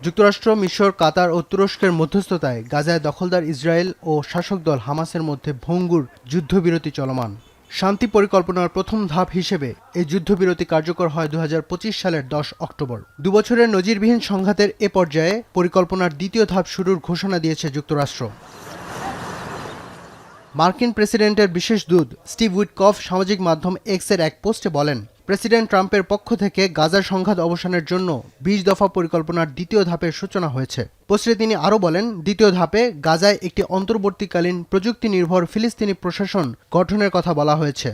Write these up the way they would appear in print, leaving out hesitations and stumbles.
যুক্তরাষ্ট্র, মিশর, কাতার ও তুরস্কের মধ্যস্থতায় গাজায় দখলদার ইসরায়েল ও শাসক দল হামাসের মধ্যে ভঙ্গুর যুদ্ধবিরতি চলমান। শান্তি পরিকল্পনার প্রথম ধাপ হিসেবে এই যুদ্ধবিরতি কার্যকর হয় ২০২৫ সালের ১০ অক্টোবর। দুবছরের নজিরবিহীন সংঘাতের এ পর্যায়ে পরিকল্পনার দ্বিতীয় ধাপ শুরুর ঘোষণা দিয়েছে যুক্তরাষ্ট্র। মার্কিন প্রেসিডেন্টের বিশেষ দূত স্টিভ উইটকফ সামাজিক মাধ্যম এক্সের এক পোস্টে বলেন, প্রেসিডেন্ট ট্রাম্পের পক্ষ থেকে গাজার সংঘাত অবসানের জন্য ২০ দফা পরিকল্পনার দ্বিতীয় ধাপের সূচনা হয়েছে। পোস্টে তিনি আরও বলেন, দ্বিতীয় ধাপে গাজায় একটি অন্তর্বর্তীকালীন প্রযুক্তি নির্ভর ফিলিস্তিনি প্রশাসন গঠনের কথা বলা হয়েছে।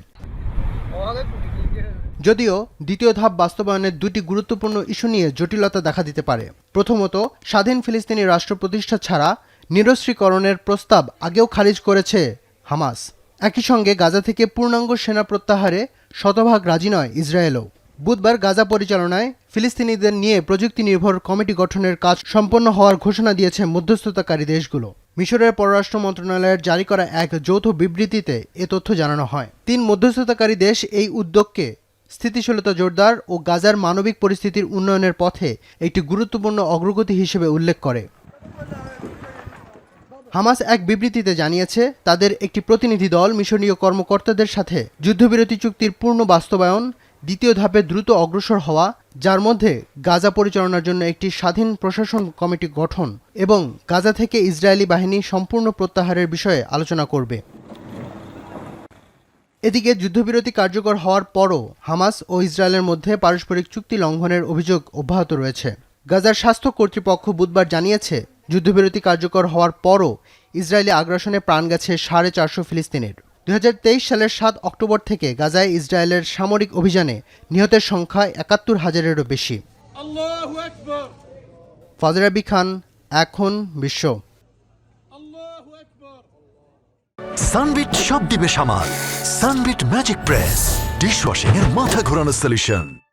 যদিও দ্বিতীয় ধাপ বাস্তবায়নের দুটি গুরুত্বপূর্ণ ইস্যু নিয়ে জটিলতা দেখা দিতে পারে। প্রথমত, স্বাধীন ফিলিস্তিনি রাষ্ট্র প্রতিষ্ঠা ছাড়া নিরস্ত্রীকরণের প্রস্তাব আগেও খারিজ করেছে হামাস। একই সঙ্গে গাজা থেকে পূর্ণাঙ্গ সেনা প্রত্যাহারে শতভাগ রাজি নয় ইসরায়েলও। বুধবার গাজা পরিচালনায় ফিলিস্তিনিদের নিয়ে প্রযুক্তি নির্ভর কমিটি গঠনের কাজ সম্পন্ন হওয়ার ঘোষণা দিয়েছে মধ্যস্থতাকারী দেশগুলো। মিশরের পররাষ্ট্র মন্ত্রণালয়ের জারি করা এক যৌথ বিবৃতিতে এ তথ্য জানানো হয়। ৩ মধ্যস্থতাকারী দেশ এই উদ্যোগকে স্থিতিশীলতা জোরদার ও গাজার মানবিক পরিস্থিতির উন্নয়নের পথে একটি গুরুত্বপূর্ণ অগ্রগতি হিসেবে উল্লেখ করে। হামাস এক বিবৃতিতে জানিয়েছে, তাদের একটি প্রতিনিধি দল মিশরীয় কর্মকর্তাদের সাথে যুদ্ধবিরতি চুক্তির পূর্ণ বাস্তবায়ন, দ্বিতীয় ধাপে দ্রুত অগ্রসর হওয়া, যার মধ্যে গাজা পরিচালনার জন্য একটি স্বাধীন প্রশাসন কমিটি গঠন এবং গাজা থেকে ইসরায়েলি বাহিনী সম্পূর্ণ প্রত্যাহারের বিষয়ে আলোচনা করবে। এদিকে যুদ্ধবিরতি কার্যকর হওয়ার পরও হামাস ও ইসরায়েলের মধ্যে পারস্পরিক চুক্তি লঙ্ঘনের অভিযোগ অব্যাহত রয়েছে। গাজার স্বাস্থ্য কর্তৃপক্ষ বুধবার জানিয়েছে, যুদ্ধবিরতি কার্যকর হওয়ার পরও ইসরায়েলি আগ্রাসনে প্রাণ গেছে ৪৫০ ফিলিস্তিনির। ২০২৩ সালের ৭ অক্টোবর থেকে গাজায় ইসরায়েলের সামরিক অভিযানে নিহতের সংখ্যা ৭১,০০০-এরও বেশি। ফাজর আলী খান, এখন বিশ্ব। সানবিট সব দিবে সামাল। সানবিট ম্যাজিক প্রেস ডিশওয়াশিং এর মাথা ঘোরানো সলিউশন।